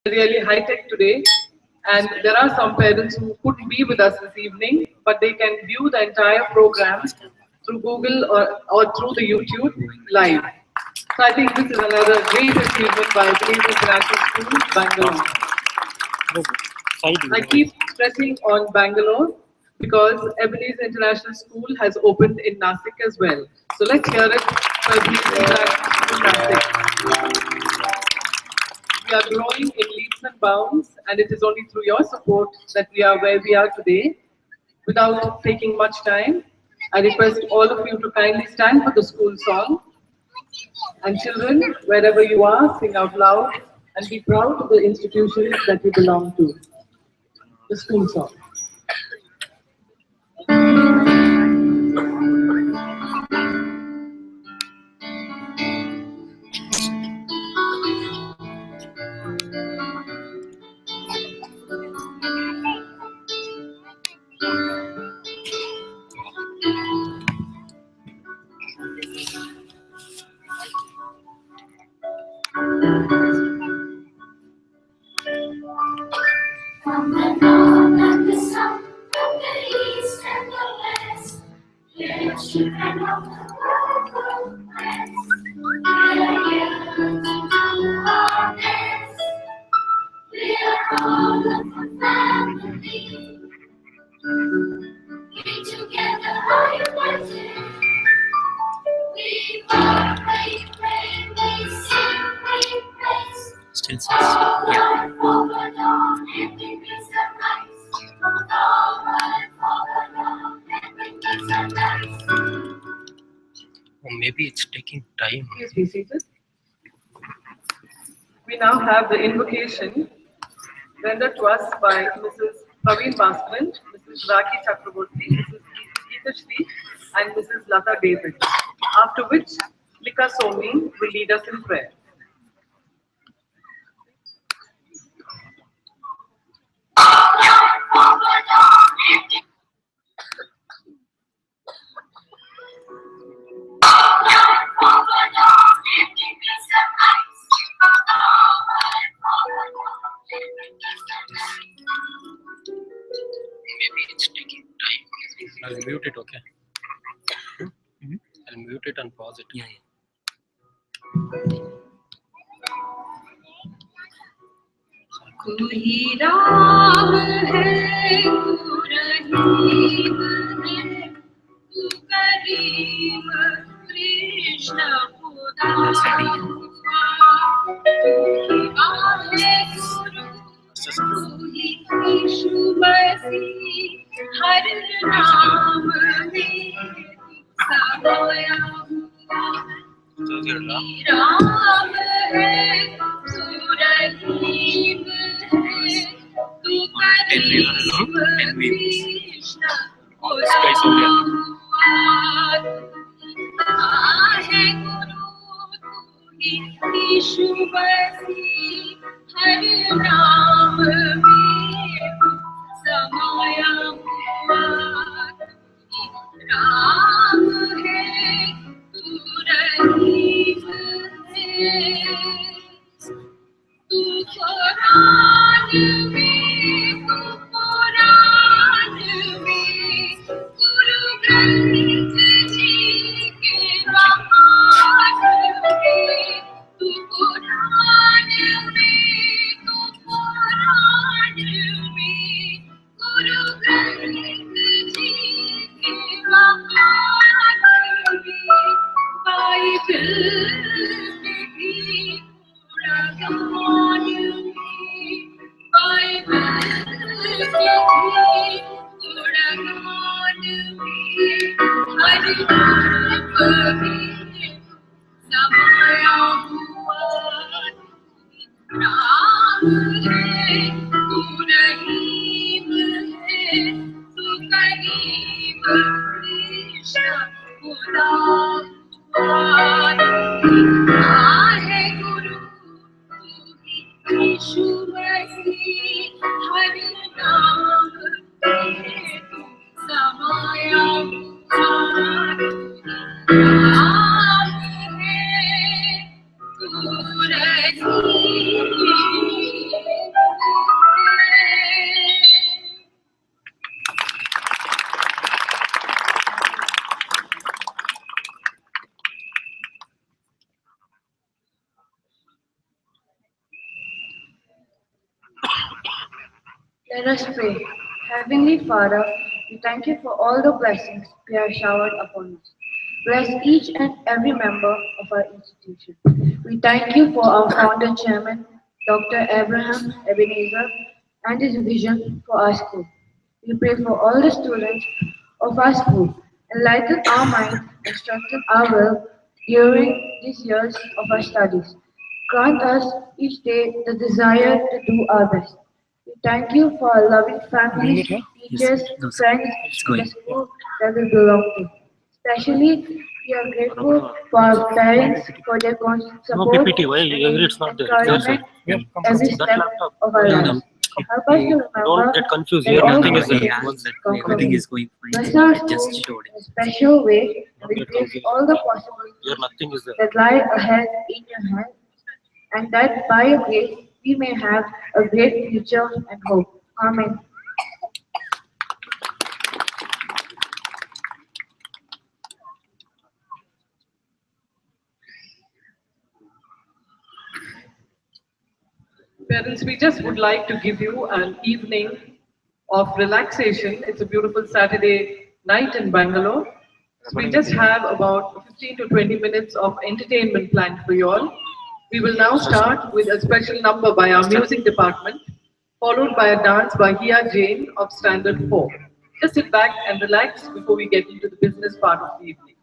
really high tech today, and there are some parents who couldn't be with us this evening, but they can view the entire program through Google or through the YouTube live. So I think this is another great achievement by Ebenezer International School, Bangalore. I keep stressing on Bangalore because Ebenezer International School has opened in Nasik as well. So let's hear it for Ebenezer International School, Nasik. We are growing in leaps and bounds, and it is only through your support that we are where we are today. Without taking much time, I request all of you to kindly stand for the school song. And children, wherever you are, sing out loud and be proud of the institution that you belong to. The school song. From the north and the south, from the east and the west, the children of the world progress. We are here to do our best. We are all of a family. We together are united. We work, we pray, we sing, we praise. Still says, Forward, forward, on, enemies arise. Forward, forward, on, enemies arise. or maybe it's taking time. Please be seated. We now have the invocation rendered to us by Mrs. Praveen Bhaskaran, Mrs. Rakhi Chakraborty, Mrs. Geeta Shri, and Mrs. Lata David. After which, Lika Somi will lead us in prayer. Maybe it's taking time. I'll mute it, okay? I'll mute it and pause it. Yeah. कोई राम है तू रहीम है तू करीम कृष्ण खुदा तू ही आहे गुरु तू ही यीशु मसीह हर नाम में समाया हुआ राम है तू रहीम है तू करीम कृष्ण खुदा है गुरु तू ही यीशु मसीह हर नाम में समाया हुआ राम है तू रहीम है तू कुरान में गुरु ग्रंथ जी के महान में तू कुरान में गुरु ग्रंथ जी के महान में बाइबल में भी पुराण में बाइबल में भी पुराण में हर रूप में समाया हुआ राम है तू रहीम है तू करीम कृष्ण खुदा है गुरु तू ही यीशु मसीह हर नाम में तू समाया हुआ राम है तू रहीम Let us pray. Heavenly Father, we thank you for all the blessings you have showered upon us. Bless each and every member of our institution. We thank you for our founder chairman, Dr. Abraham Ebenezer, and his vision for our school. We pray for all the students of our school. Enlighten our minds and strengthen our will during these years of our studies. Grant us each day the desire to do our best. We thank you for our loving families, teachers, friends, and the school that we belong to. Especially, we are grateful for our parents for their constant No support PPT. Why? and It's not there. There, sir. encouragement every That step laptop. of our lives. Help us to Don't remember get confused. that Here all nothing good is there. things One sec. come from Everything you. is going Bless fine. our I just school showed in a special way, and we Don't get place confused. all the Here possibilities nothing is there. that lie ahead in your hands, and that by your grace we may have a great future and hope. Amen. Parents, we just would like to give you an evening of relaxation. It's a beautiful Saturday night in Bangalore. So we just have about 15 to 20 minutes of entertainment planned for you all. We will now start with a special number by our music department, followed by a dance by Hia Jain of Standard 4. Just sit back and relax before we get into the business part of the evening.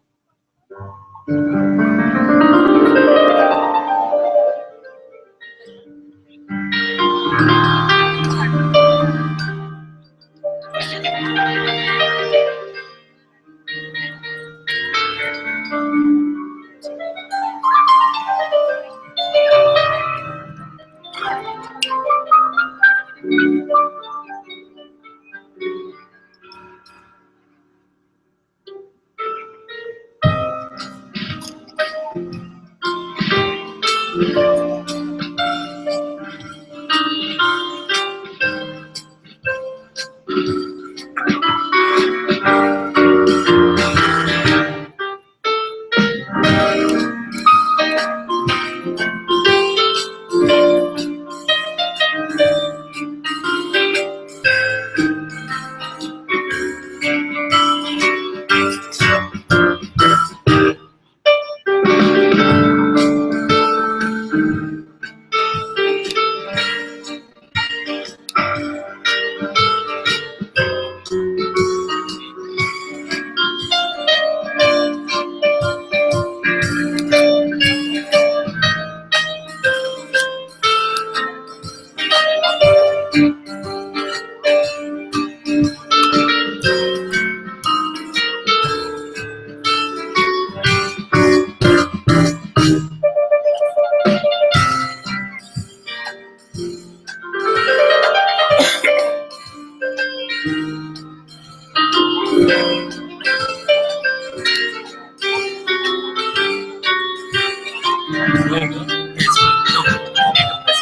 Going to- It's no, you need to press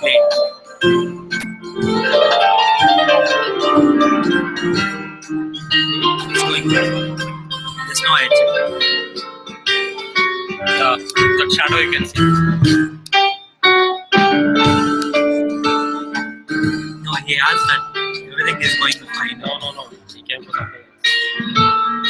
play. It's going good. There's no edge. That shadow you can see. No, he has that. Everything is going fine. No. He came for something else.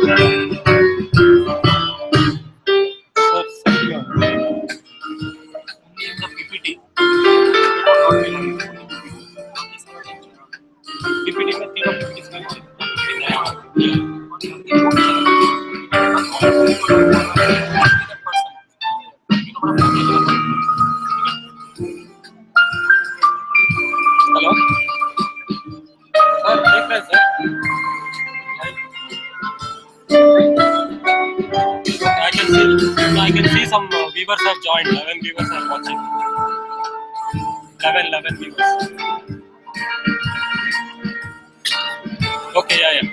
Hello? Sir, take that, sir. I can see some viewers have joined. 11 viewers are watching. 11 viewers. Okay, yeah.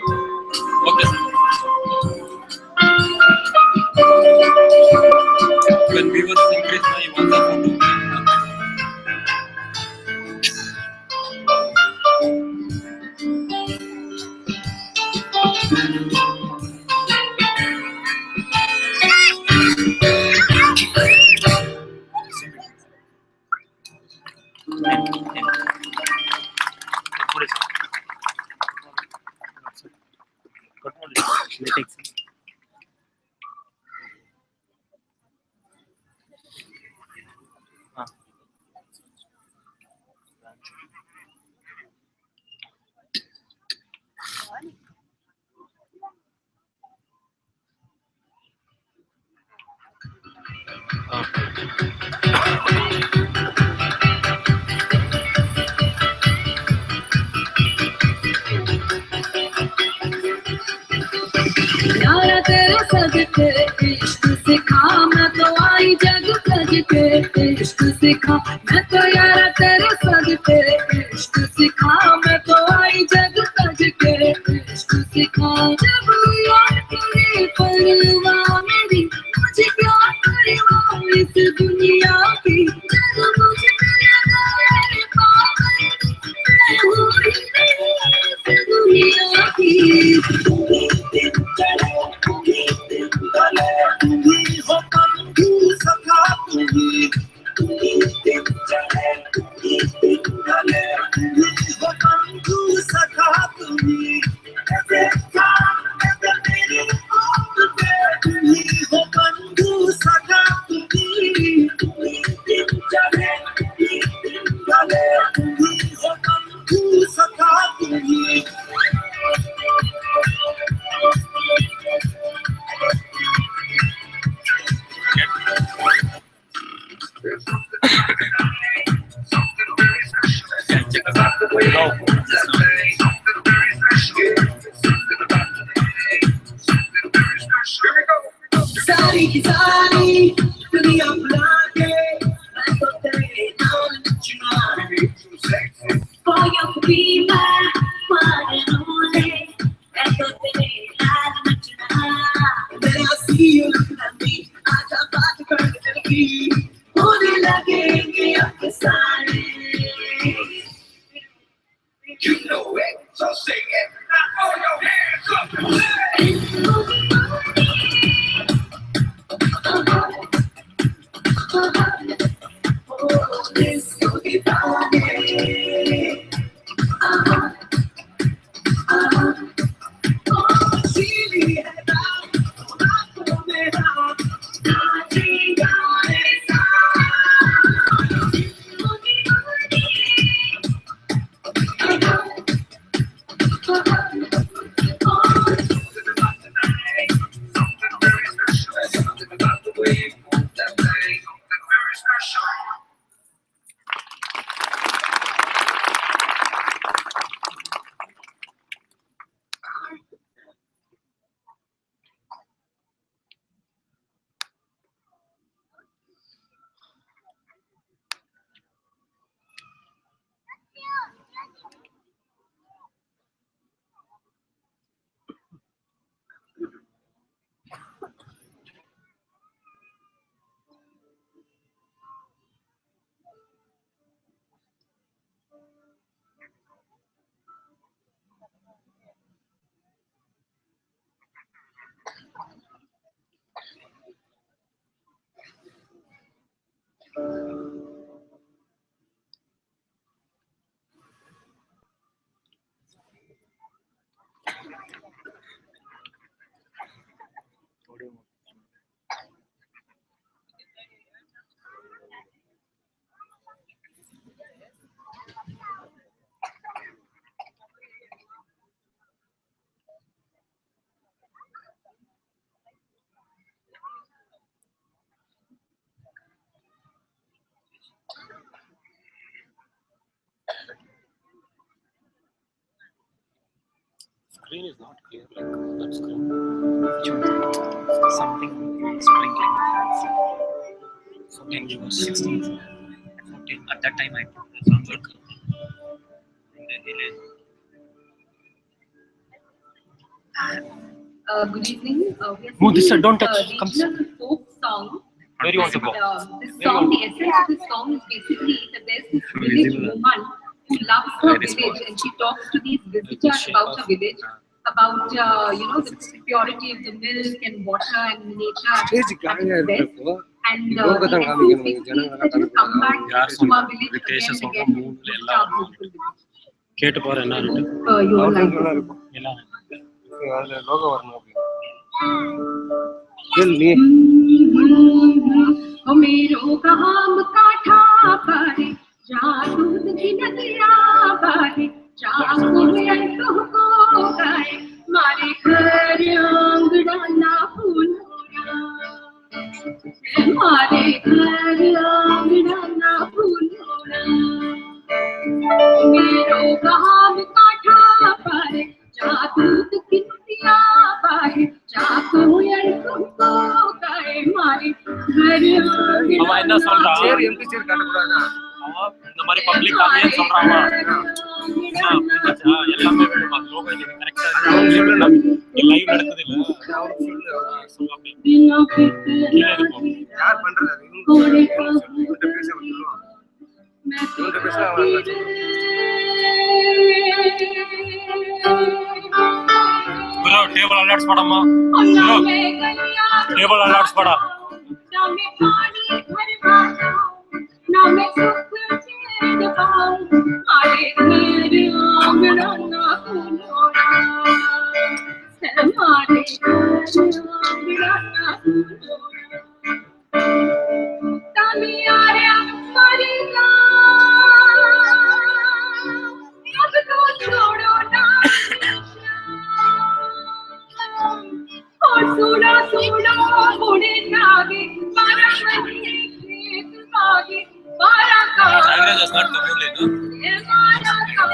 Okay, sir. When viewers increase, I want the photo. यारा तेरा सज के इश्क सिखा मैं तो आई जग सज के इश्क सिखा मैं तो यारा तेरा सज के इश्क सिखा मैं तो आई जग सज के इश्क सिखा जब यार तेरी परवाह मेरी मुझे क्या परवाह इस दुनिया की जब मुझे लगा है पागल मैं हूँ इस दुनिया की सारी की सारी दुनिया भुला के मैं तो तेरे नाम चुना For you to be my one and only मैं तो तेरे नाम चुना When I see you looking at me आजा बात करने लगी होने लगेंगे अफसाने You know it, so sing it. Now throw your hands up and screen is not clear. Like that screen. Something sprinkling. 14 viewers, 16. 14. At that time, I put the soundboard in the village. Good evening. We are Oh, this singing don't touch. Come. regional folk song. Where you want to go? This song, the essence of this song is basically that there's this village woman who loves her village and she talks to these visitors about her village, about the purity of the milk and water and nature at its best. And the essence basically is that you come back to our village again and again to visit our beautiful village. கேட்டு பாரு என்ன இருக்கு Your life. எல்லாம் அதுல logo வரணும் ओ मेरो काम काठा पारे जा दूध की नदिया बारे जा कुयल को गाए मारे घर आंगना ना फूलोना मारे घर आंगना ना फूलोना मेरो काम काठा पारे जा दूध की नदिया बारे जा कुयल को गाए मारे घर அவன் என்ன சொல்றான் சேர் எம்டி சேர் காட்டக்கூடாதா அவன் இந்த மாதிரி பப்ளிக் காமியே சொல்றான் எல்லாமே வேணுமா லோகோ இது கரெக்டா இருக்கு லைவ் நடக்குது இல்ல அவனுக்கு சொல்லு சொல்ல அப்படி बिना फिर கீழே இருக்கும் யார் பண்றது அது இவங்க பேச சொல்லுவான் मैं तो இவங்க பேச அவன் bro table alerts padamma bro table alerts pada ना मैं पानी भर पाता ना मैं सुख चैन पाऊं मारे घर आंगना ना फूलोना हमारे घर आंगना ना फूलोना तमी आया मरेगा अब तो छोड़ो ना और सुना सुना मुड़े जागे बारा महीने खेत बागे बारा का Tiger does not communicate no ये बारा का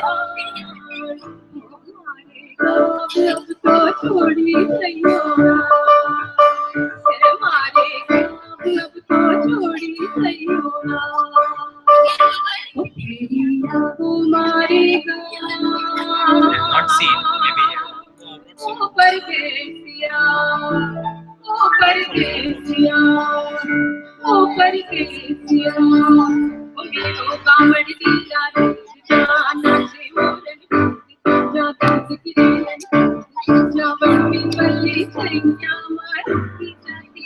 अब तो छोड़ी सैयोरा हमारे अब तो छोड़ी सैयोरा मारेगा Not seen, maybe. ओ परदेसिया ओ परदेसिया ओ परदेसिया ओ मेरो कामड़ दिया जाना से मोरन जा दूध की जा बड़ी बल्ली सैया मारती जाती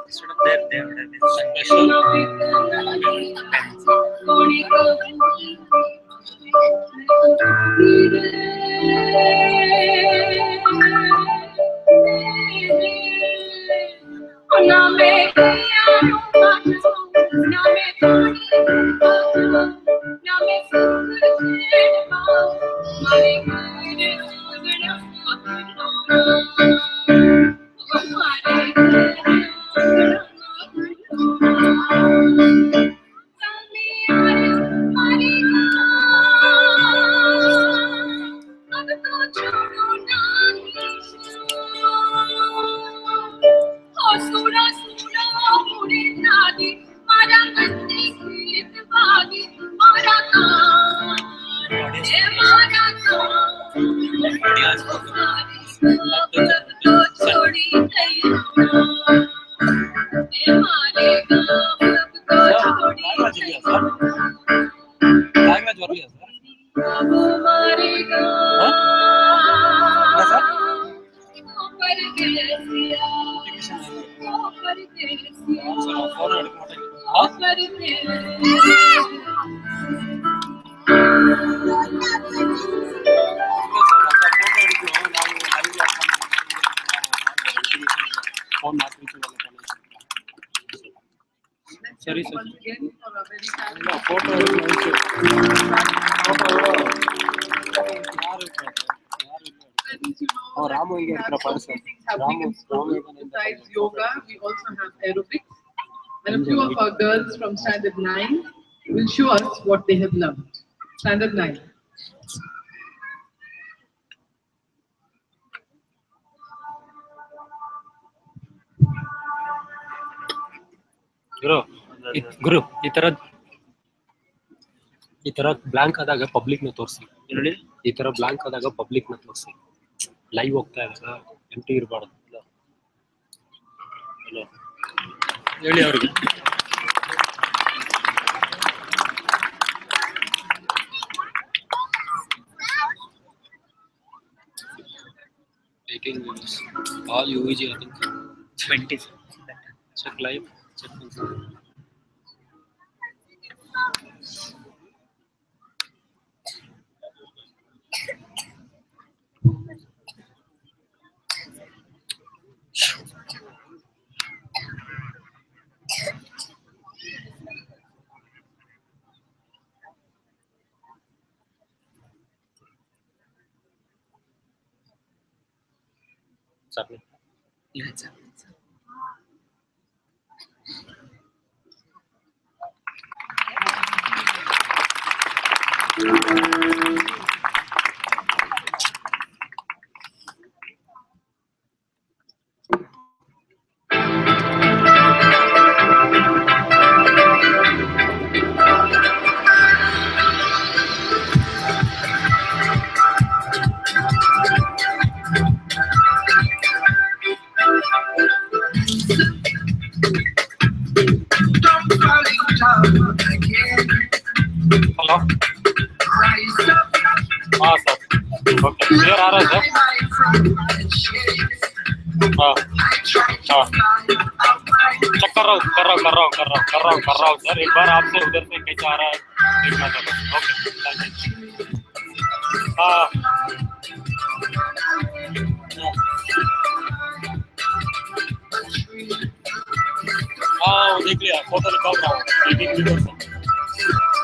Instead of there, they would have been special pens. ना मैं ना मैं पानी ना मैं सुख चैन पाऊं मारे घर आंगना हमारे घर तमी आया मरेगा अब तो छोड़ो ना सुना सुना मुड़े जागे मारा गंदी खेत बागे मारा काम ये मारा काम तो छोड़ी सैयोरा ये मारे काम तो छोड़ी सैयोरा language வரலையா சார் अब मारेगा என்ன சார் ओ परदेसिया ओ परदेसिया சார் ஃபோன் எடுக்க மாட்டேங்குது ओ परदेसिया ஃபோன் மாத்தி ಸರಿ sir once again for a very talented. ಇಲ್ಲ photo Friends, you know Oh, that Ramu we here have for so person. many things happening in Ramu school. even in the Besides yoga, we also have aerobics. And a few of our girls from Standard 9 will show us what they have learned. Standard 9. ಗುರು ಈ ತರ blank ಆದಾಗ public ನ ತೋರಿಸಿ ಈ ತರ blank ಆದಾಗ public ನ ತೋರಿಸಿ ಲೈವ್ ಹೋಗ್ತಾ ಇದೆ ಎಂಟಿ ಇರಬಾರ್ದು ಹೇಳಿ ಅವ್ರಿಗೆ all UEG I think 20 check live check submit. Yeah, it's happening. Hello. हाँ सर ओके क्लियर आ रहा है सर हाँ हाँ चेक कर रहा हूँ सर एक बार आपसे उधर से कैसा आ रहा है देखना सर ओके थैंक यू हाँ हाँ वो देख लिया फोटो निकाल रहा हूँ एडिट वीडियो से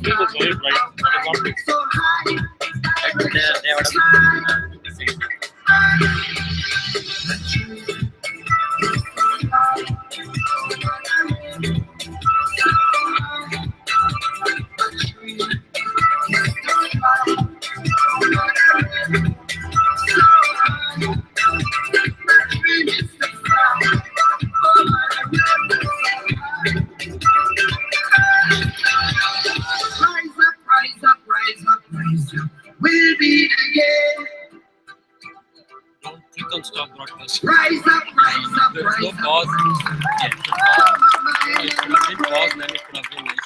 This is very bright. That is not big. We'll be again. Don't click on stop broadcast. Rise up, rise up, There is no rise up. pause. Yeah, it should have been pause, then it could have been nice.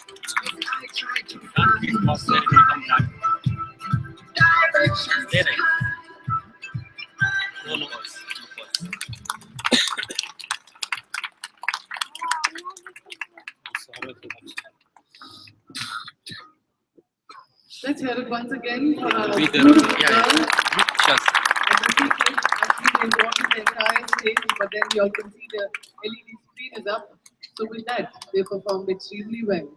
Can't click pause there, it will come back. There, right? No pause. Sorry for that. Let's hear it once again for our Be there. beautiful Yeah, girls. yeah. Sure. And the thing is, actually they brought the entire stage, but then you all can see the LED screen is up. So with that, they performed extremely well.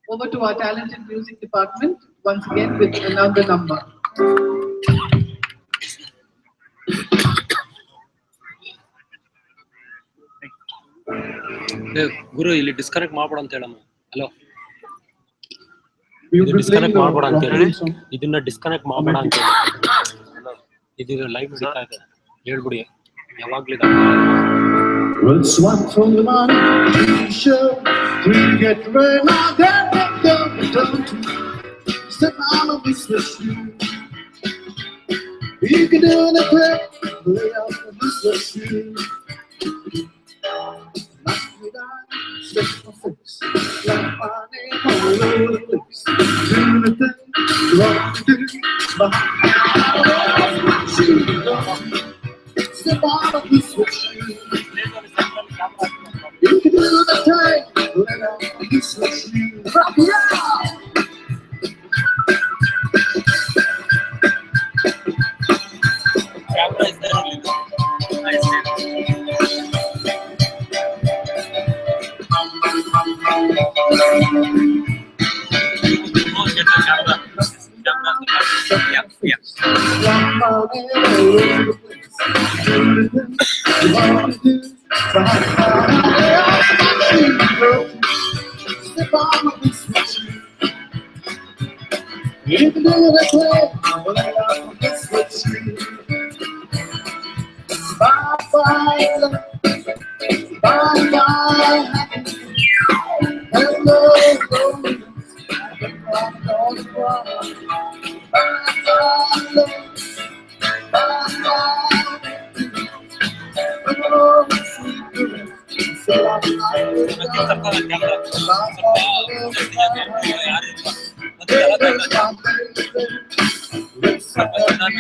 Over to our talented music department, once again with another number. ಗುರು ಇಲ್ಲಿ disconnect ಮಾಡ್ಬೇಡ ಅಂತ ಹೇಳಮ್ಮ hello We'll ಇದು be disconnect playing ಮಾಡ್ಬೇಡ ಅಂತ ಹೇಳಿ Rocky song. ಇದನ್ನ disconnect ಮಾಡ್ಬೇಡ ಅಂತ ಹೇಳಿ ಇದು ಲೈವ್ ನಡೀತಾ ಇದೆ ಹೇಳ್ಬಿಡಿ ಯಾವಾಗ್ಲೂ Well, swap from the money to the show. We get right now, don't step out of this machine. You can do the quick, lay out of this machine. Knock me down, stretch my face, like my name all over the place. Do the thing you want to do, behind step out of this with you. You can do the thing, let out this with you. Rock it out. Camera is there only. I oh, get the camera. Camera. Yeah. Jump out and all over the place. Do the thing you want to do. Step out of this with you. You can do the thing, let out this with you. Bye bye love, bye bye happiness. Hello loneliness, I'm gonna cry. Bye bye love, bye bye happiness. Hello secret, so I'm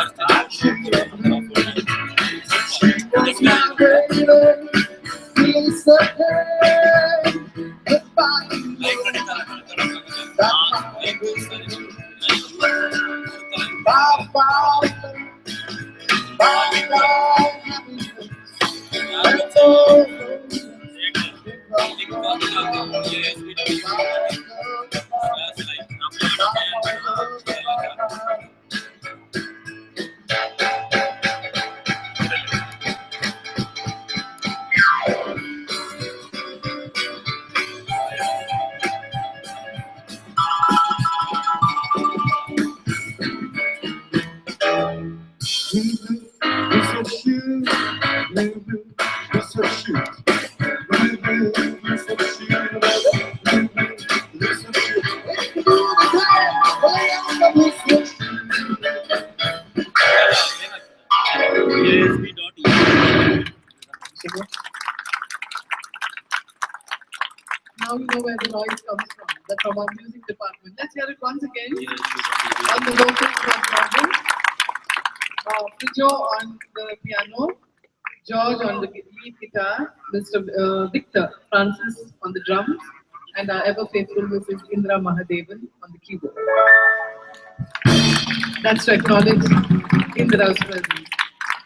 not she is my baby, feels so good. If I can bye bye, bye bye, happiness. Let's go. Now you know where the noise comes from. That's from our music department. Let's hear it once again on the vocals from Jordan. Prijo on the piano, George on the lead guitar, Mr. Victor Francis on the drums, and our ever faithful Mrs. Indra Mahadevan on the keyboard. That's to acknowledge Indra's presence.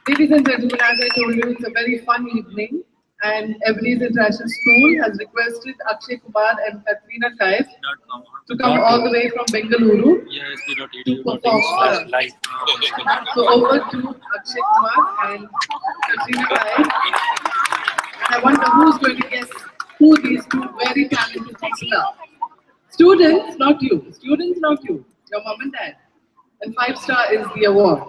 Ladies and gentlemen, as I told you, it's a very fun evening, and Ebenezer International School has requested Akshay Kumar and Katrina Kaif to come all the way from Bengaluru to perform for us. So over to Akshay Kumar and Katrina Kaif. And I wonder who's going to guess who these two very talented people are. Students, not you. Students, not you. Your mom and dad. And 5-star is the award.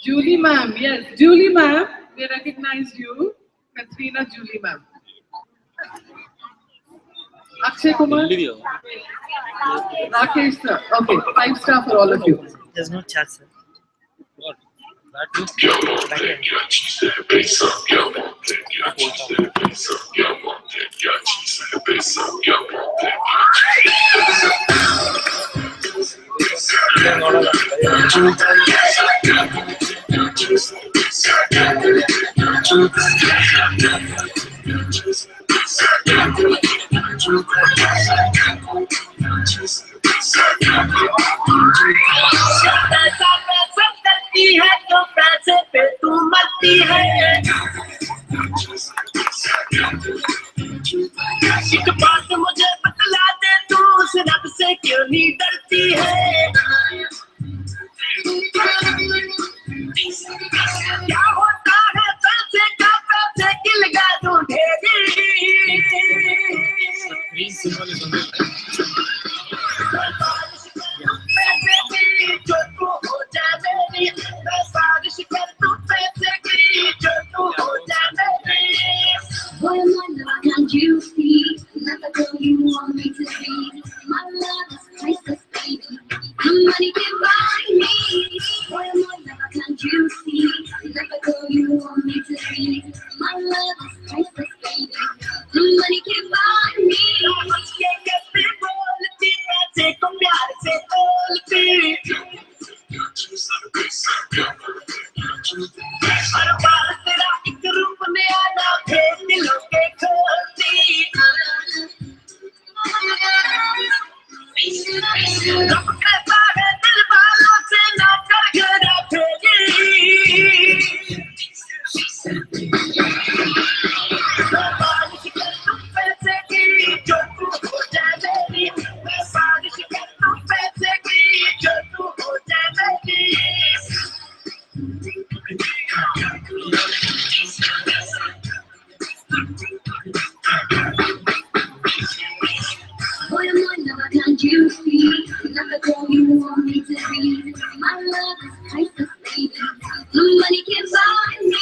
Julie ma'am, yes, Julie ma'am, they recognized you. Katrina, Julie ma'am. Akshay Kumar? Rakesh sir. Okay, 5-star for all of you. There's no chat, sir. What? है तो पैसे पे तू मरती है एक बात मुझे बतला दे तू उस रब से क्यों नहीं डरती है क्या होता है पैसे का पैसे की लगा दूं ढेरी जो तू हो जाए मेरी मैं साजिश कर तू पैसे की जो तू हो जाए मेरी Boy, my love, can't you see? Never go you want me to be. My love is priceless, baby. The money can buy me. Boy, my love, can't you see? Never go you want me to be. My love is priceless, baby. The money can buy me. ये कैसे बोलती पैसे को प्यार से बोलती Boy, I'm one love, can't you see? Another girl you want me to be. My love is priceless, baby. No money can buy me.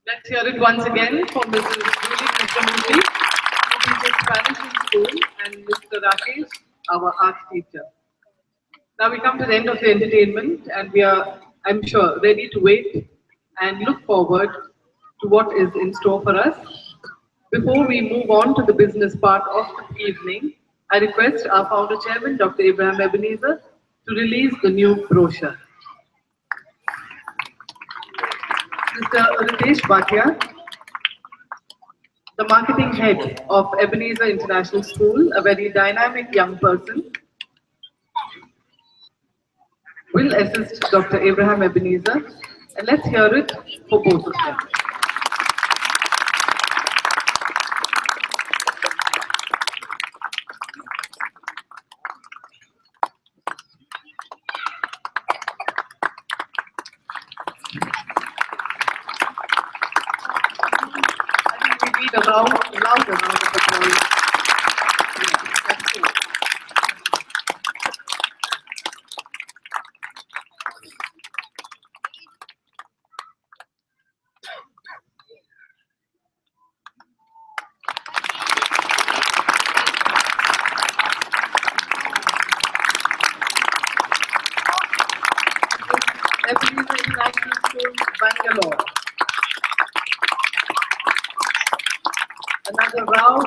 Let's hear it once again for Mrs. Julie Krishnamurthy, who teaches Spanish in school, and Mr. Rakesh, our art teacher. Now we come to the end of the entertainment, and we are, I'm sure, ready to wait and look forward to what is in store for us. Before we move on to the business part of the evening, I request our founder chairman, Dr. Abraham Ebenezer, to release the new brochure. Mr. Ritesh Bhatia, the marketing head of Ebenezer International School, a very dynamic young person, will assist Dr. Abraham Ebenezer, and let's hear it for both of them. A loud round of applause. Yeah, that's it. Ebenezer International School, Bangalore. Another round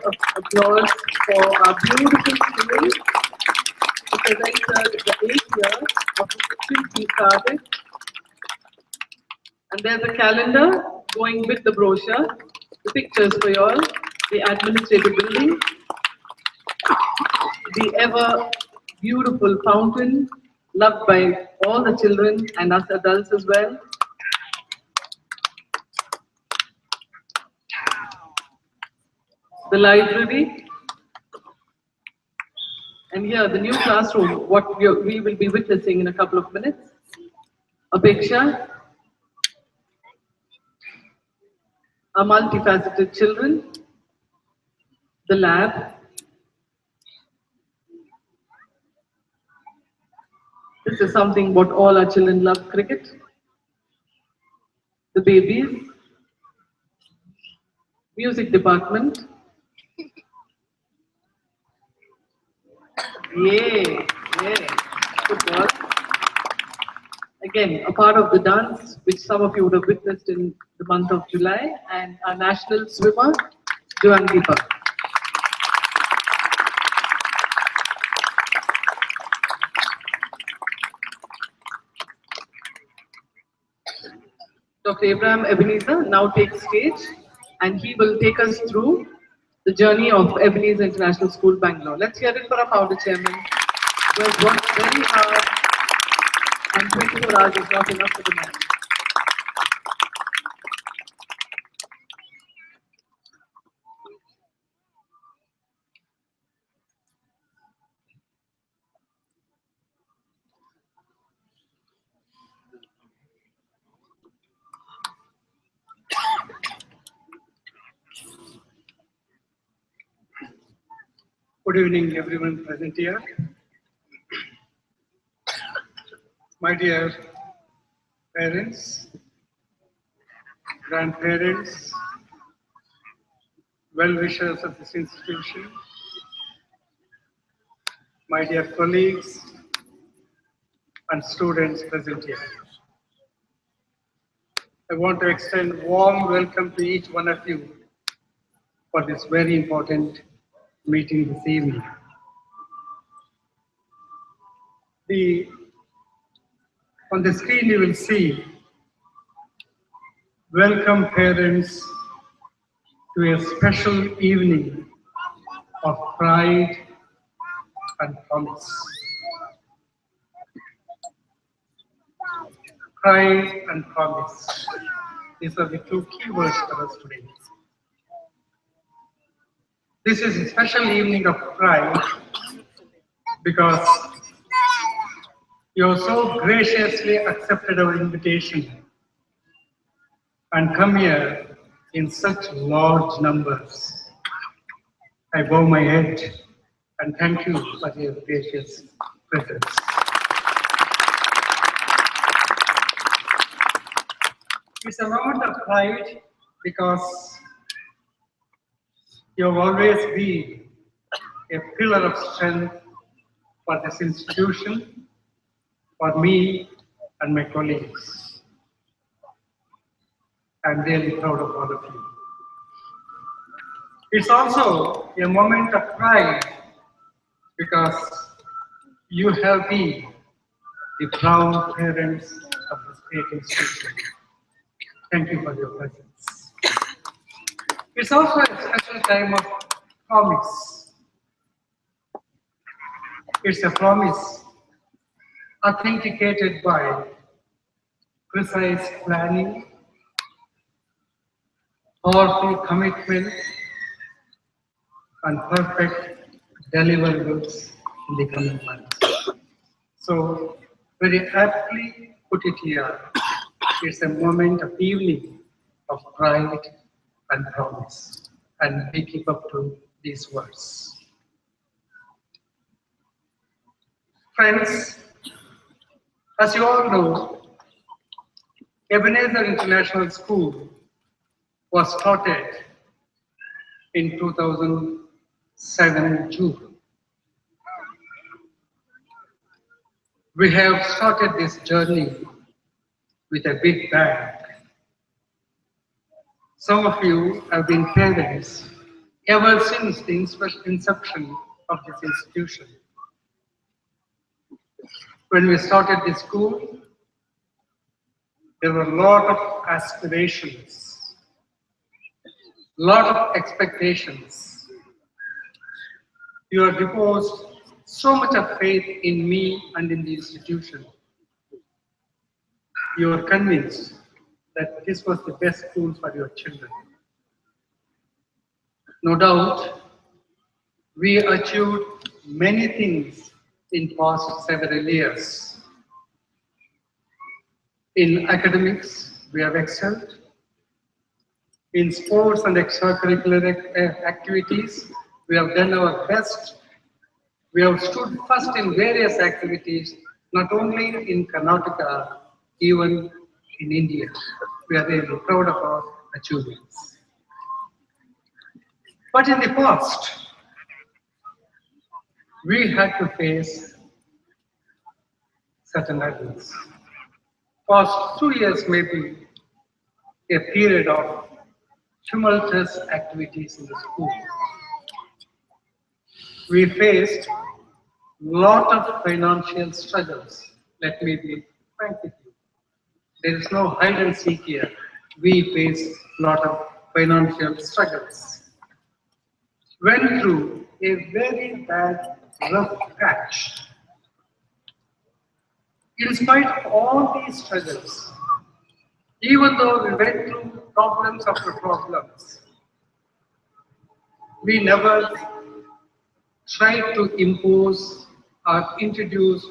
of applause for our beautiful students, because I entered the 8th year of the since we started. And there's a calendar going with the brochure, the pictures for you all, the administrative building, the ever beautiful fountain, loved by all the children and us adults as well. The library, and here the new classroom, what we will be witnessing in a couple of minutes. A picture, our multifaceted children, the lab. This is something what all our children love, cricket. The babies, music department. Yeah, football. Again, a part of the dance, which some of you would have witnessed in the month of July, and our national swimmer, Joangipa. Dr. Abraham Ebenezer now takes stage, and he will take us through the journey of Ebenezer International School, Bangalore. Let's hear it for our founder chairman, who has worked very hard and 24 hours is not enough for the man. Good evening, everyone present here. My dear parents, grandparents, well-wishers of this institution, my dear colleagues and students present here. I want to extend warm welcome to each one of you for this very important meeting this evening. On the screen you will see welcome parents to a special evening of pride and promise. Pride and promise. These are the two key words for us today. This is a special evening of pride because you have so graciously accepted our invitation and come here in such large numbers. I bow my head and thank you for your gracious presence. It's a moment of pride because you have always been a pillar of strength for this institution, for me and my colleagues. I'm really proud of all of you. It's also a moment of pride because you have been the proud parents of this great institution. Thank you for your presence. It's also a special time of promise. It's a promise authenticated by precise planning, powerful commitment, and perfect deliverables in the coming months. So, very aptly put it here, it's a moment of evening of pride and promise, and we keep up to these words. Friends, as you all know, Ebenezer International School was started in 2007 June. We have started this journey with a big bang. Some of you have been parents ever since the inception of this institution. When we started this school, there were a lot of aspirations, a lot of expectations. You have reposed so much of faith in me and in the institution. You are convinced that this was the best school for your children. No doubt, we achieved many things in past several years. In academics, we have excelled. In sports and extracurricular activities, we have done our best. We have stood first in various activities, not only in Karnataka, even in India. We are really proud of our achievements. But in the past, we had to face certain hurdles. Past 2 years may be a period of tumultuous activities in the school. We faced a lot of financial struggles. Let me be frank with you. There is no hide and seek here. We faced a lot of financial struggles. Went through a very bad rough patch. In spite of all these struggles, even though we went through problems after problems, we never tried to impose or introduce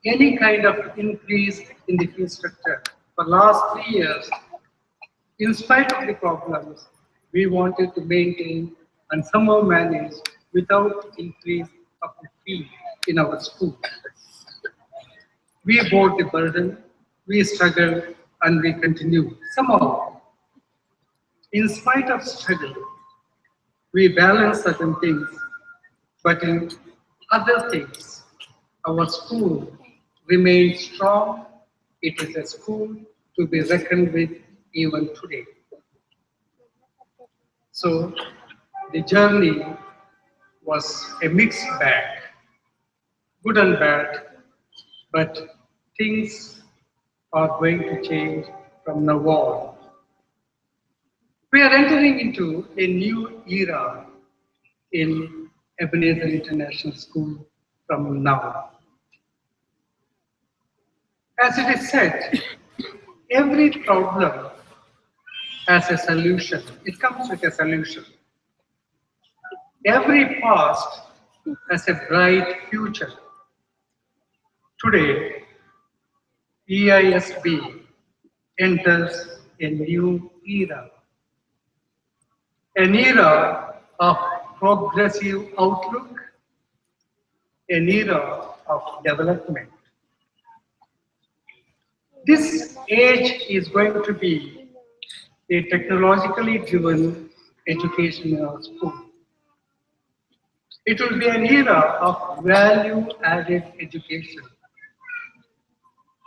any kind of increase in the fee structure. For last 3 years, in spite of the problems, we wanted to maintain and somehow manage without increase of the fee in our school. We bore the burden, we struggled, and we continue. Somehow, in spite of struggle, we balance certain things, but in other things, our school remains strong. It is a school to be reckoned with even today. So, the journey was a mixed bag, good and bad, but things are going to change from now on. We are entering into a new era in Ebenezer International School from now. As it is said, every problem has a solution. It comes with a solution. Every past has a bright future. Today, EISB enters a new era. An era of progressive outlook, an era of development. This age is going to be a technologically driven education in our school. It will be an era of value-added education.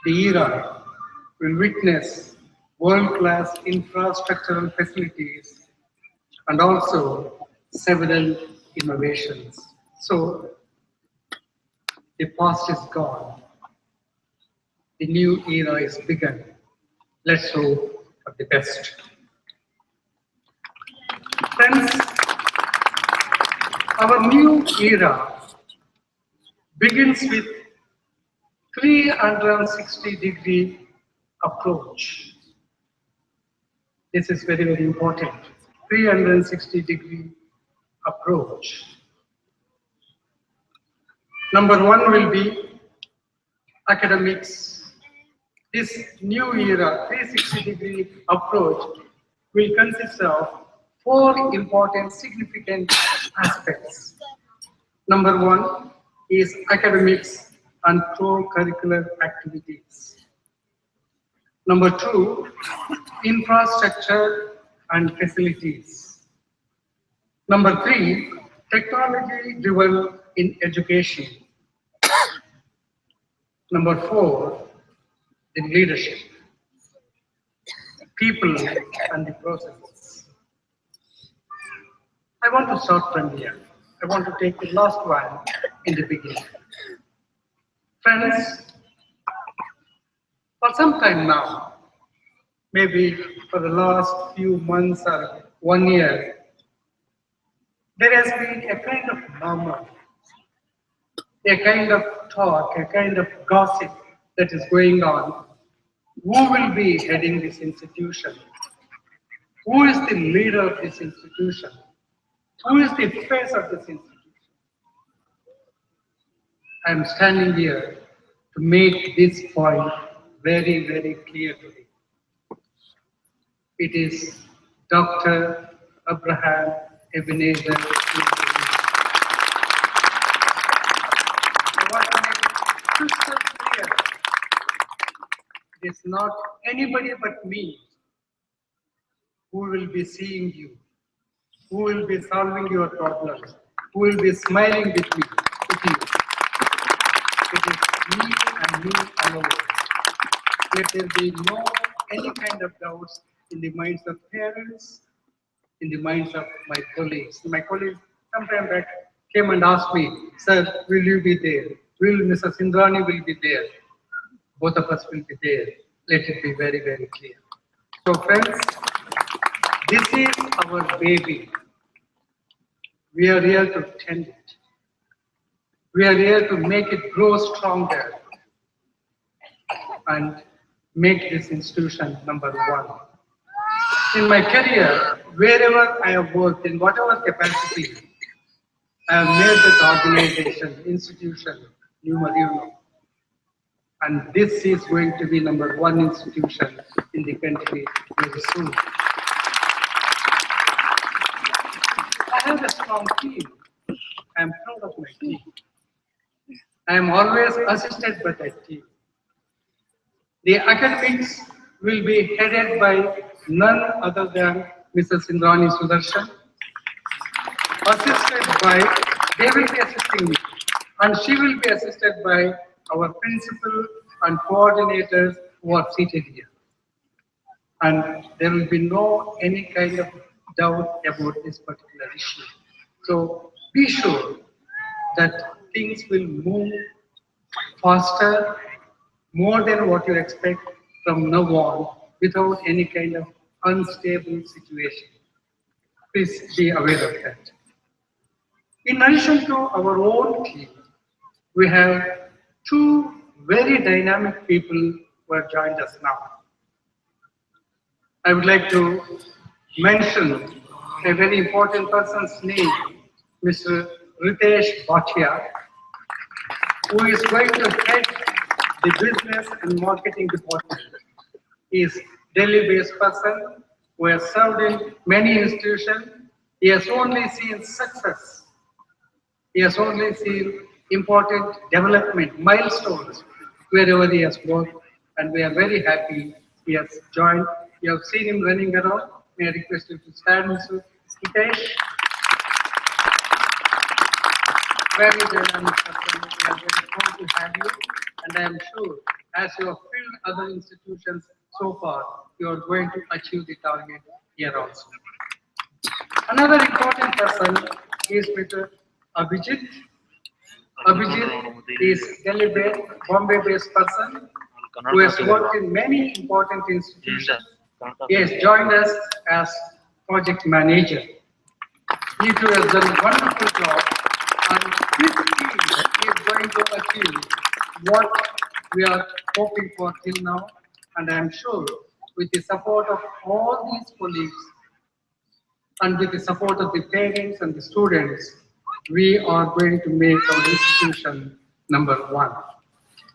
The era will witness world-class infrastructural facilities and also several innovations. So, the past is gone. The new era is begun. Let's hope for the best. Friends, our new era begins with 360-degree approach. This is very, very important. 360-degree approach. Number one will be academics. This new era 360-degree approach will consist of 4 important significant aspects. Number one is academics and co-curricular activities. Number 2, infrastructure and facilities. Number 3, technology driven in education. Number 4, the leadership, people and the processes. I want to start from here. I want to take the last one in the beginning. Friends, for some time now, maybe for the last few months or 1 year, there has been a kind of murmur, a kind of talk, a kind of gossip that is going on. Who will be heading this institution? Who is the leader of this institution? Who is the face of this institution? I am standing here to make this point very, very clear today. It is Dr. Abraham Ebenezer. I want to make it crystal clear. It is not anybody but me who will be seeing you, who will be solving your problems, who will be smiling with you. It is me and me alone. Let there be no any kind of doubts in the minds of parents, in the minds of my colleagues. My colleagues sometime back came and asked me, "Sir, will you be there? Will Mrs. Indrani will be there? Both of us will be there." Let it be very, very clear. So friends, this is our baby. We are here to tend it. We are here to make it grow stronger. and make this institution number one. In my career, wherever I have worked, in whatever capacity, I have made that organization, institution, numero uno. And this is going to be number one institution in the country very soon. I have a strong team. I am proud of my team. I am always assisted by that team. The academics will be headed by none other than Mrs. Indrani Sudarshan, assisted by, they will be assisting me, and she will be assisted by our principal and coordinators who are seated here. And there will be no any kind of doubt about this particular issue. So be sure that things will move faster, more than what you expect from now on, without any kind of unstable situation. Please be aware of that. In addition to our own team, we have two very dynamic people who have joined us now. I would like to mention a very important person's name, Mr. Ritesh Bhatia, who is going to head the business and marketing department. He is Delhi-based person who has served in many institutions. He has only seen success. He has only seen important development milestones wherever he has worked, and we are very happy he has joined. You have seen him running around. May I request you to stand, Mr. Hitesh? Very dynamic person. We are very proud to have you, and I am sure as you have filled other institutions so far, you are going to achieve the target here also. Another important person is Mr. Abhijit. Abhijit is Delhi-based, Bombay-based person who has worked in many important institutions. He has joined us as project manager. He too has done a wonderful job, and this team is going to achieve what we are hoping for till now. And I am sure with the support of all these colleagues and with the support of the parents and the students, we are going to make our institution number one.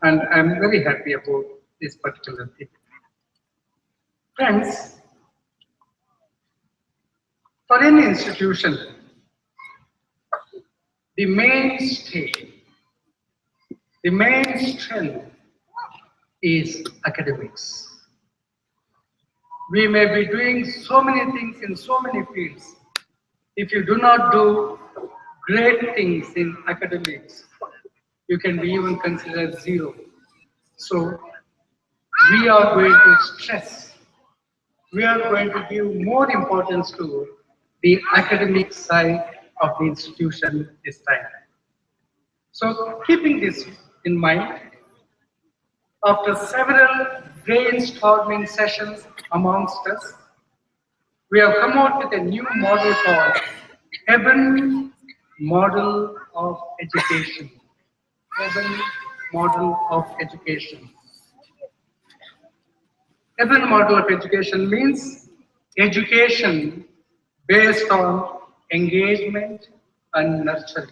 And I am very happy about this particular thing. Friends, for any institution, the mainstay, the main strength is academics. We may be doing so many things in so many fields. If you do not do great things in academics, you can be even considered zero. So we are going to stress, we are going to give more importance to the academic side of the institution this time. So keeping this in mind, after several brainstorming sessions amongst us, we have come out with a new model called EBEN Model of Education. EBEN Model of Education. EBEN Model of Education means education based on engagement and nurturing.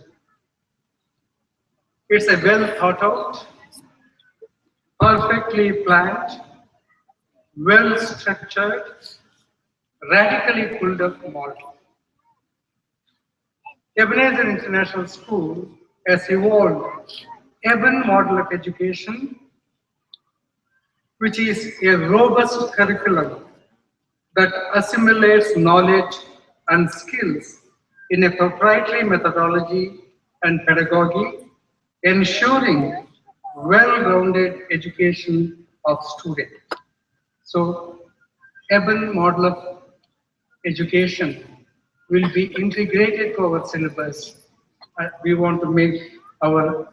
It's a well thought out, perfectly planned, well structured, radically pulled up model. Ebenezer International School has evolved EBEN Model of Education, which is a robust curriculum that assimilates knowledge and skills in a proprietary methodology and pedagogy, ensuring well-rounded education of students. So, EBEN Model of Education will be integrated to our syllabus. We want to make our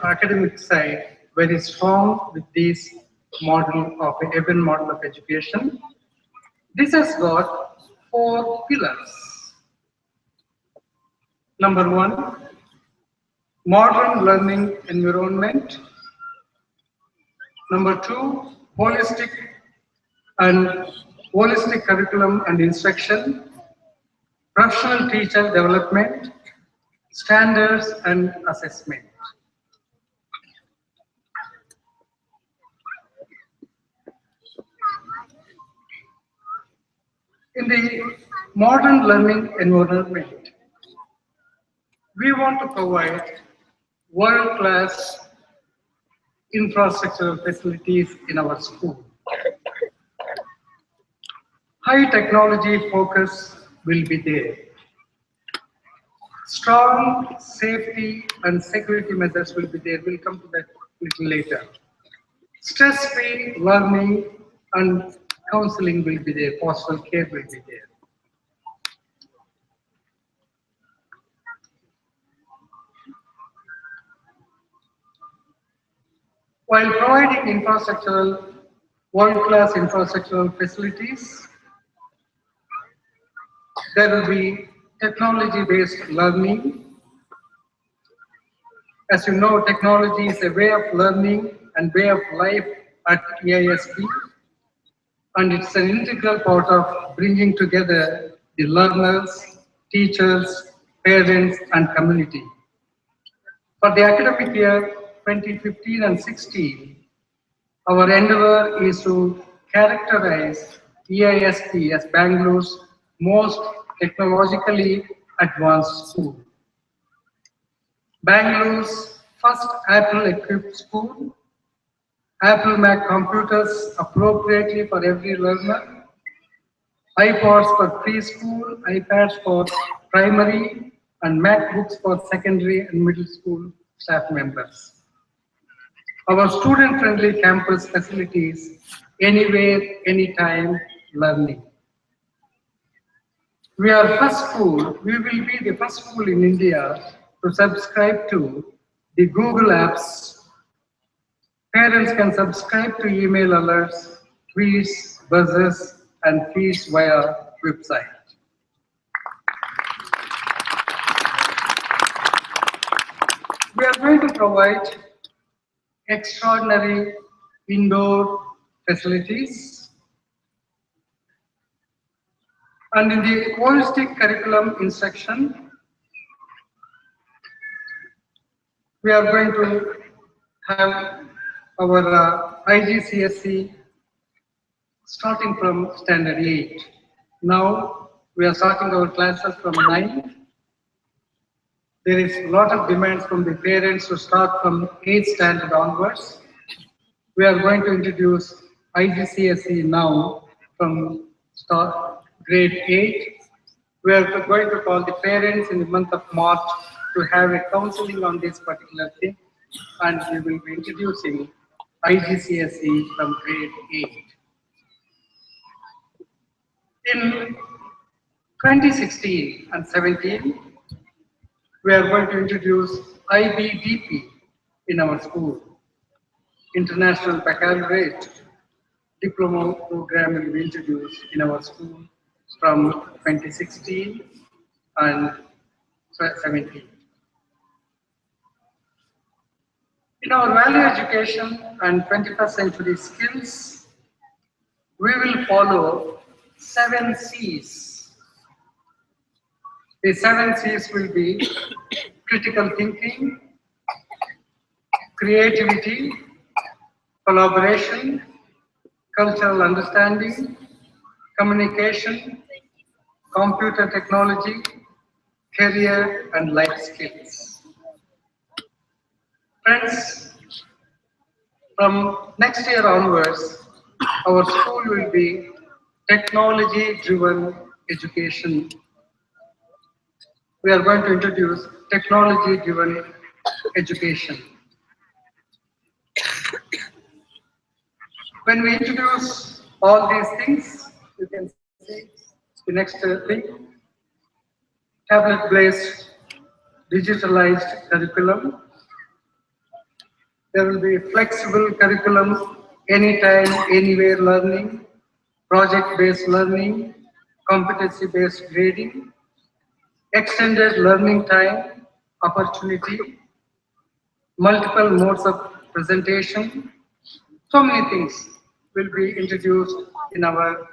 academic side very strong with this model of EBEN Model of Education. This has got 4 pillars. Number 1, modern learning environment. Number 2, holistic curriculum and instruction, professional teacher development, standards and assessment. In the modern learning environment, we want to provide world-class infrastructural facilities in our school. High technology focus will be there. Strong safety and security measures will be there. We'll come to that a little later. Stress-free learning and counseling will be there. Pastoral care will be there. While providing world-class infrastructural facilities, there will be technology-based learning. As you know, technology is a way of learning and way of life at EISP, and it's an integral part of bringing together the learners, teachers, parents, and community. For the academic year 2015 and 16, our endeavor is to characterize EISP as Bangalore's most technologically advanced school. Bangalore's first Apple-equipped school, Apple Mac computers appropriately for every learner, iPods for preschool, iPads for primary, and MacBooks for secondary and middle school staff members. Our student-friendly campus facilities, anywhere, anytime learning. We will be the first school in India to subscribe to the Google Apps. Parents can subscribe to email alerts, tweets, buzzers, and feeds via website. We are going to provide extraordinary indoor facilities. And in the holistic curriculum instruction, we are going to have our IGCSE starting from standard 8. Now we are starting our classes from 9. There is a lot of demands from the parents to start from 8th standard onwards. We are going to introduce IGCSE now from grade 8. We are going to call the parents in the month of March to have a counseling on this particular thing, and we will be introducing IGCSE from grade 8. In 2016 and 17, we are going to introduce IBDP in our school, International Baccalaureate Diploma Program will be introduced in our school from 2016 and 17. In our value education and 21st century skills, we will follow 7 C's. The 7 C's will be critical thinking, creativity, collaboration, cultural understanding, communication, computer technology, career and life skills. Friends, from next year onwards, our school will be technology-driven education. We are going to introduce technology-driven education. When we introduce all these things, you can see the next thing, tablet-based digitalized curriculum. There will be flexible curriculum, anytime, anywhere learning, project-based learning, competency-based grading, extended learning time, opportunity, multiple modes of presentation, So many things will be introduced in our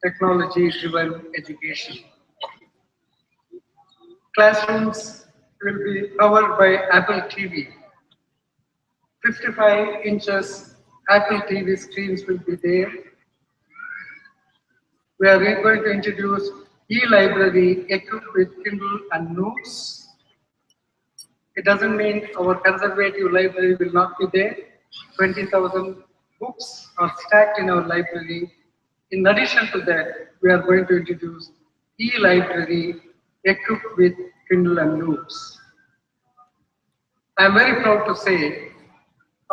technology-driven education. Classrooms will be covered by Apple TV. 55 inches Apple TV screens will be there. We are going to introduce e-library equipped with Kindle and Notes. It doesn't mean our conservative library will not be there. 20,000 books are stacked in our library. In addition to that, we are going to introduce e-library equipped with Kindle and Notes. I am very proud to say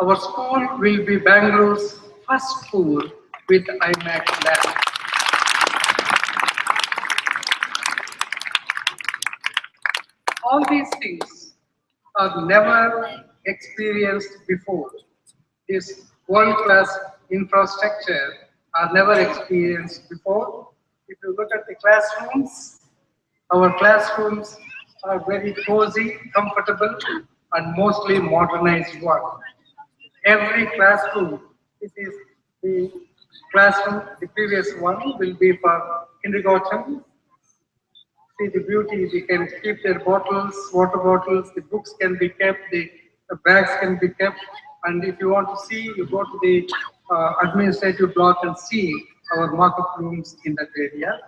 our school will be Bangalore's first school with iMac lab. All these things are never experienced before. This world-class infrastructure are never experienced before. If you look at the classrooms, our classrooms are very cozy, comfortable, and mostly modernized one. Every classroom, this is the classroom, the previous one will be for kindergarten. See the beauty, they can keep their bottles, water bottles, the books can be kept, the bags can be kept, and if you want to see, you go to the administrative block and see our markup rooms in that area.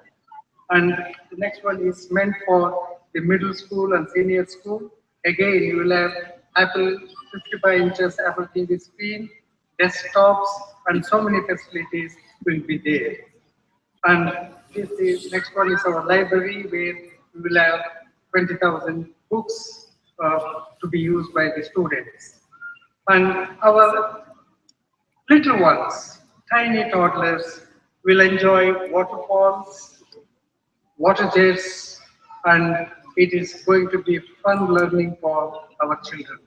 And the next one is meant for the middle school and senior school. Again, you will have Apple 55 inches Apple TV screen, desktops, and so many facilities will be there. And the next one is our library, where we will have 20,000 books to be used by the students. And our little ones, tiny toddlers, will enjoy waterfalls, water jets, and it is going to be fun learning for our children.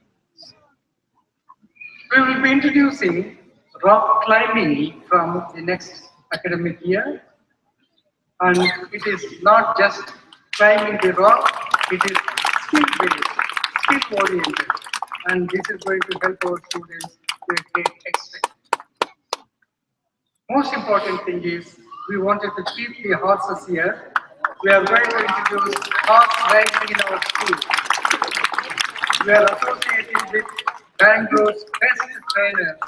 We will be introducing rock climbing from the next academic year. And it is not just climbing the rock, it is skill-based, skill-oriented. And this is going to help our students to a great extent. Most important thing is, we wanted to keep the horses here. We are going to introduce horse riding in our school. We are associating with Bangalore's best trainers,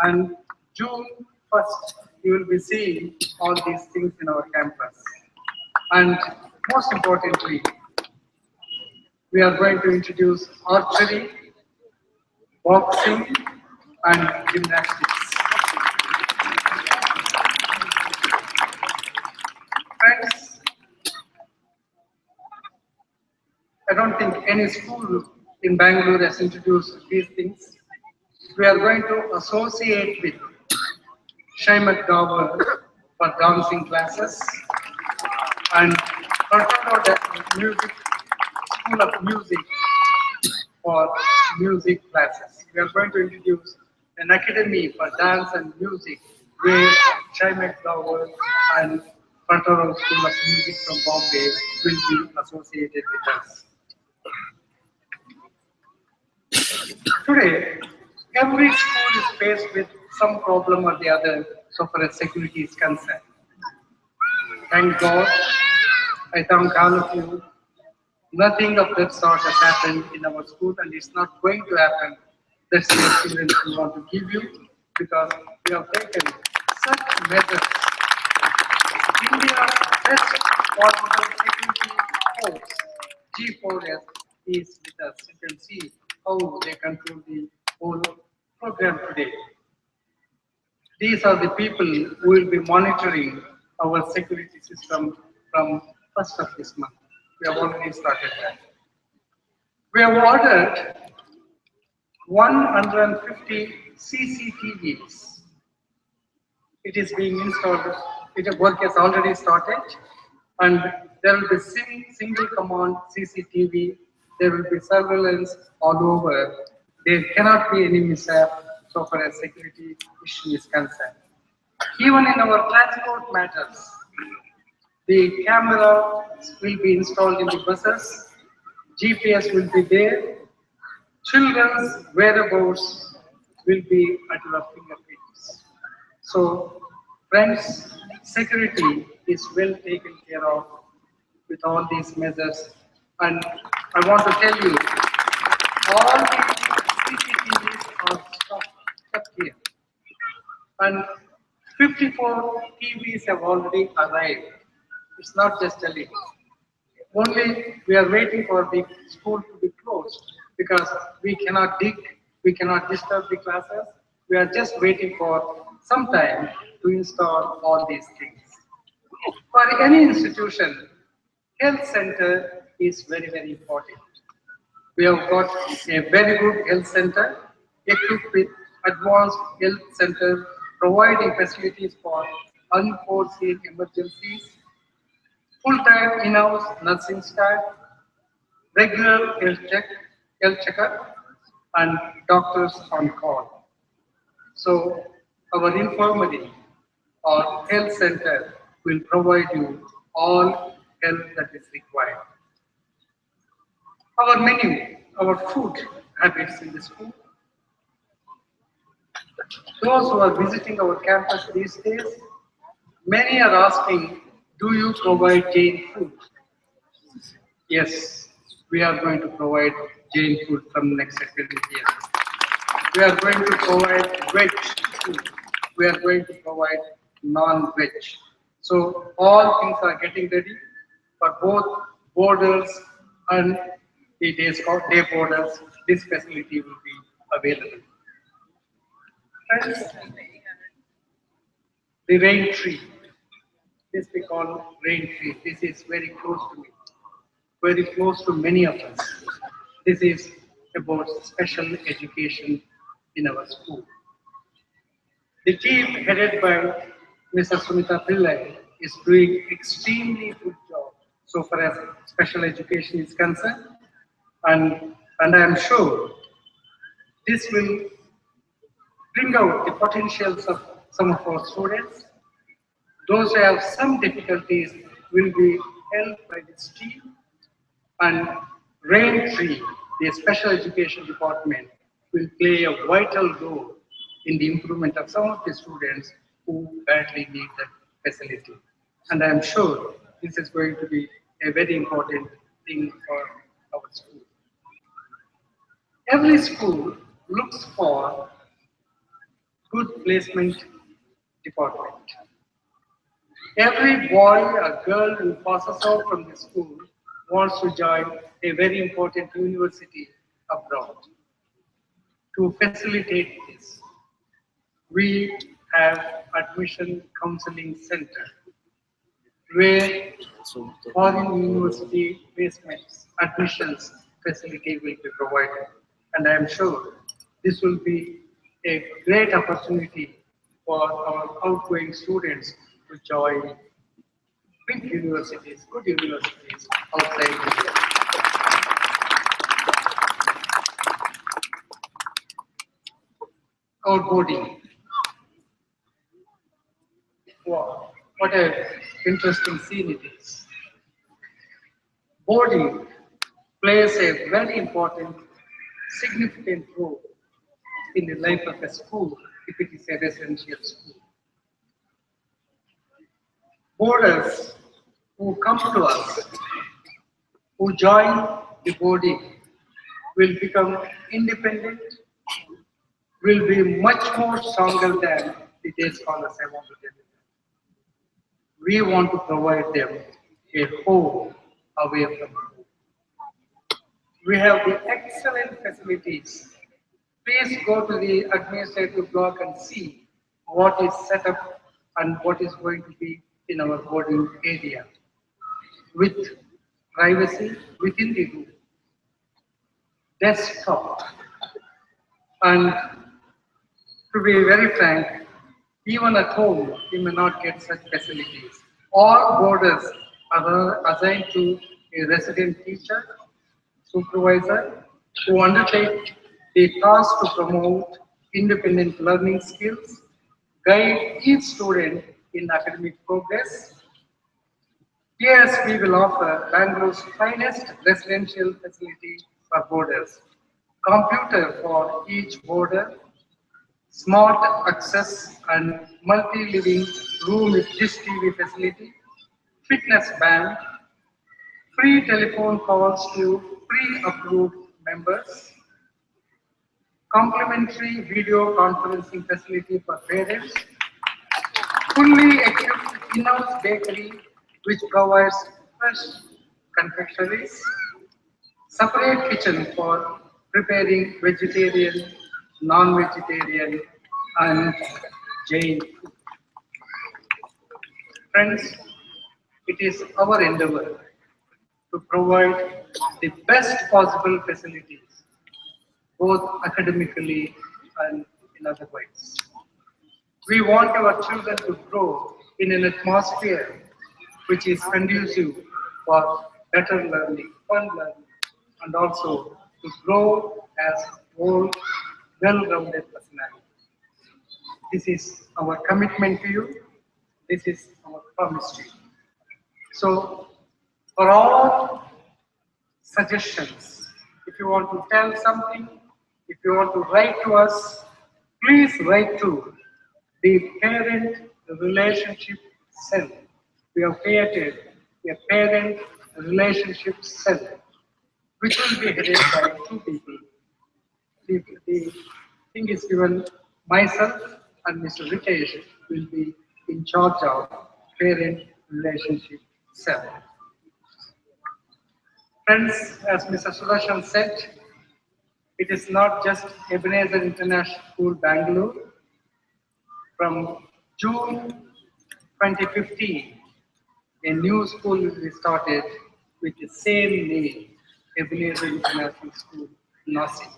and June 1st, you will be seeing all these things in our campus. And most importantly, we are going to introduce archery, boxing, and gymnastics. Friends, I don't think any school in Bangalore has introduced these things. We are going to associate with Shai McDowell for dancing classes and Kartado Music School of Music for music classes. We are going to introduce an academy for dance and music where Shai McDowell and Kartado School of Music from Bombay will be associated with us. Today, every school is faced with some problem or the other so far as security is concerned. Thank God, I thank all of you. Nothing of that sort has happened in our school, and it's not going to happen. That's the experience we want to give you, because we have taken such measures. India's best possible security force, G4S, is with us. You can see how they control the whole program today. These are the people who will be monitoring our security system from 1st of this month. We have already started that. We have ordered 150 CCTVs. It is being installed. Work has already started, and there will be single command CCTV. There will be surveillance all over. There cannot be any mishap so far as security issue is concerned. Even in our transport matters, the camera will be installed in the buses, GPS will be there, children's whereabouts will be at your fingertips. So, friends, security is well taken care of with all these measures. And I want to tell you, all the CCTVs are stuck here. And 54 TVs have already arrived. It's not just a list. Only we are waiting for the school to be closed because we cannot dig, we cannot disturb the classes. We are just waiting for some time to install all these things. For any institution, health center is very, very important. We have got a very good health center equipped with advanced health center providing facilities for unforeseen emergencies, full-time in-house nursing staff, regular health checkup, and doctors on call. So our infirmary or health center will provide you all help that is required. Our menu, our food habits in the school. Those who are visiting our campus these days, many are asking, do you provide Jain food? Yes, we are going to provide Jain food from next academic year. We are going to provide veg food. We are going to provide non-veg. So all things are getting ready for both boarders and the day boarders. This facility will be available. Friends, the rain tree. This we call rain tree. This is very close to me, very close to many of us. This is about special education in our school. The team headed by Mrs. Sunita Pillai is doing extremely good job so far as special education is concerned, and I am sure this will bring out the potentials of some of our students. Those who have some difficulties will be helped by this team, and Rain Tree, the special education department, will play a vital role in the improvement of some of the students who badly need that facility. And I am sure this is going to be a very important thing for our school. Every school looks for good placement department. Every boy or girl who passes out from the school wants to join a very important university abroad. To facilitate this, we have admission counseling center where foreign university placements, admissions facility will be provided. And I am sure this will be a great opportunity for our outgoing students to join big universities, good universities outside India. Our boarding. Wow, what an interesting scene it is. Boarding plays a very important, significant role in the life of a school if it is a residential school. Boarders who come to us, who join the boarding, will become independent, will be much more stronger than the day scholars I want to tell you. We want to provide them a home away from home. We have the excellent facilities. Please go to the administrative block and see what is set up and what is going to be in our boarding area with privacy within the room, desktop, and to be very frank, even at home, you may not get such facilities. All boarders are assigned to a resident teacher, supervisor, who undertake the task to promote independent learning skills, guide each student in academic progress. Yes, we will offer Bangalore's finest residential facility for boarders, computer for each boarder, smart access and multi-living room with dish TV facility, fitness band, free telephone calls to pre-approved members, complimentary video conferencing facility for parents, fully equipped in-house bakery which provides fresh confectionaries, separate kitchen for preparing vegetarian, non-vegetarian and Jain food. Friends, it is our endeavor to provide the best possible facilities, both academically and in other ways. We want our children to grow in an atmosphere which is conducive for better learning, fun learning, and also to grow as whole, well-rounded personality. This is our commitment to you. This is our promise to you. So, for all suggestions, if you want to tell something, if you want to write to us, please write to the Parent Relationship Cell. We have created a Parent Relationship Cell, which will be headed by two people. The thing is given, myself and Mr. Ritesh will be in charge of Parent Relationship Cell. Friends, as Mr. Sudarshan said, it is not just Ebenezer International School, Bangalore. From June 2015, a new school will be started with the same name, Ebenezer International School, Nasik.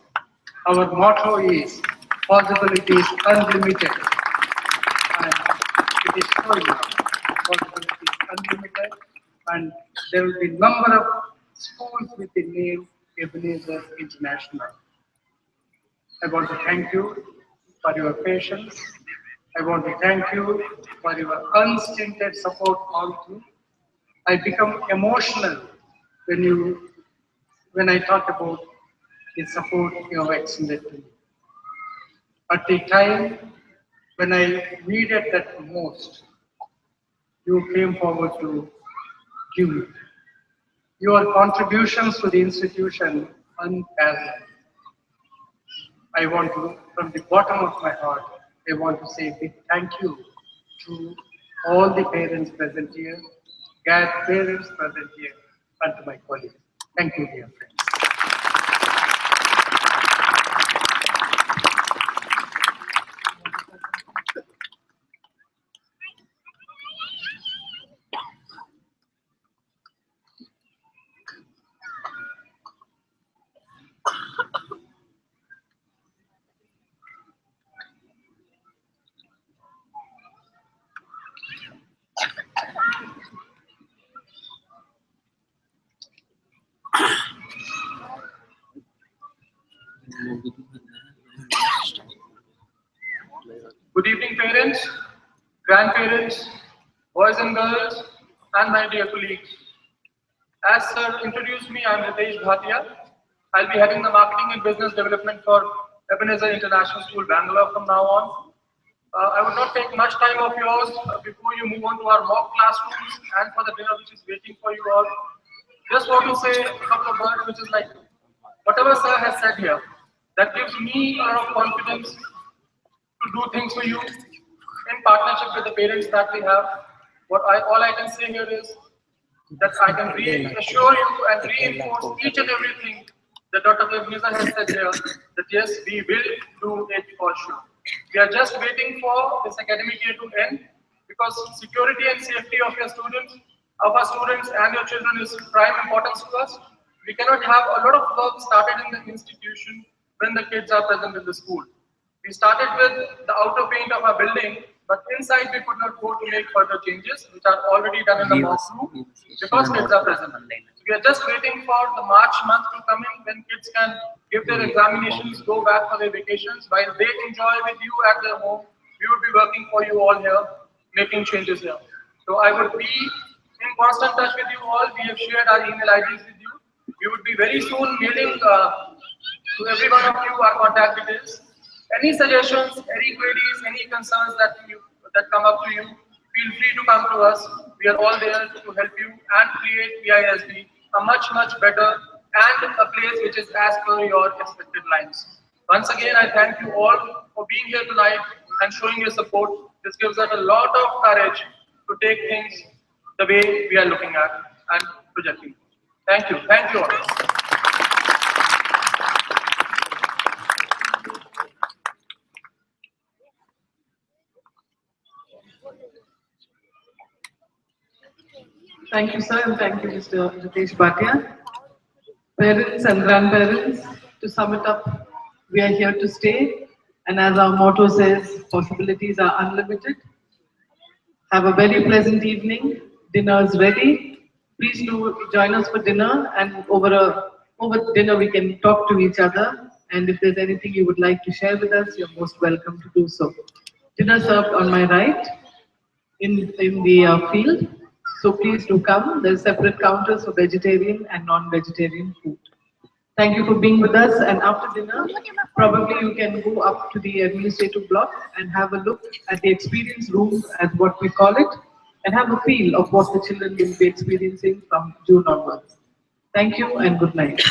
Our motto is possibilities unlimited, and it is showing now. Possibilities unlimited, and there will be number of schools with the name Ebenezer International. I want to thank you for your patience. I want to thank you for your unstinted support all through. I become emotional when I talk about the support you have extended to me. At the time when I needed that most, you came forward to give me. Your contributions to the institution unparalleled. I want to, from the bottom of my heart, I want to say a big thank you to all the parents present here, parents present here, and to my colleagues. Thank you, dear friends. Good evening, parents, grandparents, boys and girls, and my dear colleagues. As sir introduced me, I am Ritesh Bhatia. I'll be heading the marketing and business development for Ebenezer International School, Bangalore from now on. I would not take much time of yours before you move on to our mock classrooms and for the dinner which is waiting for you all. Just want to say a couple of words, which is like, whatever sir has said here, that gives me a lot of confidence to do things for you in partnership with the parents that we have. All I can say here is that I can reassure you and reinforce each and everything that Dr. Ebenezer has said here, that yes, we will do it for sure. We are just waiting for this academic year to end, because security and safety of your students, our students and your children is prime importance to us. We cannot have a lot of work started in the institution when the kids are present in the school. We started with the outer paint of our building, but inside we could not go to make further changes, which are already done in the mock room, because kids are present. We are just waiting for the March month to come in, when kids can give their examinations, go back for their vacations. While they enjoy with you at their home, we would be working for you all here, making changes here. So I would be in constant touch with you all. We have shared our email IDs with you. We would be very soon mailing to every one of you our contact details. any suggestions, any queries, any concerns that come up to you, feel free to come to us. We are all there to help you and create VISB a much better and a place which is as per your expected lines. Once again, I thank you all for being here tonight and showing your support. This gives us a lot of courage to take things the way we are looking at and projecting. Thank you. Thank you all. Thank you, sir, and thank you, Mr. Ritesh Bhatia. Parents and grandparents, to sum it up, we are here to stay, and as our motto says, possibilities are unlimited. Have a very pleasant evening. Dinner is ready. Please do join us for dinner, and over dinner we can talk to each other. And if there's anything you would like to share with us, you're most welcome to do so. Dinner served on my right in the field. So please do come. There's separate counters for vegetarian and non-vegetarian food. Thank you for being with us. And after dinner, probably you can go up to the administrative block and have a look at the experience room, as what we call it, and have a feel of what the children will be experiencing from June onwards. Thank you and good night.